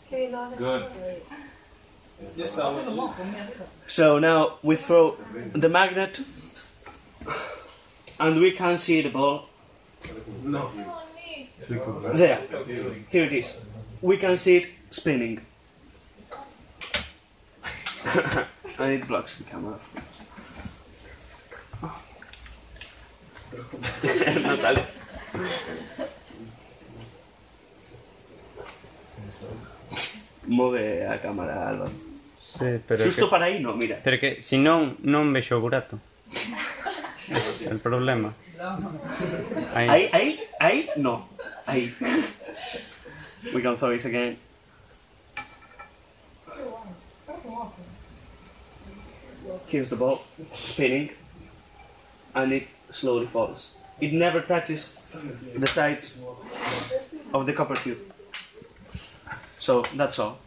Good. So now we throw the magnet and we can see the ball. No. There. Here it is. We can see it spinning. And it blocks the camera. No sale. Move a cámara, Álvaro. Sí, pero Xusto que, para aí, no, mira. pero que se non vexo o burato. El problema. Ahí, no. Ahí. We can throw it again. Here's the ball, spinning, and it slowly falls. It never touches the sides of the copper tube. So that's all.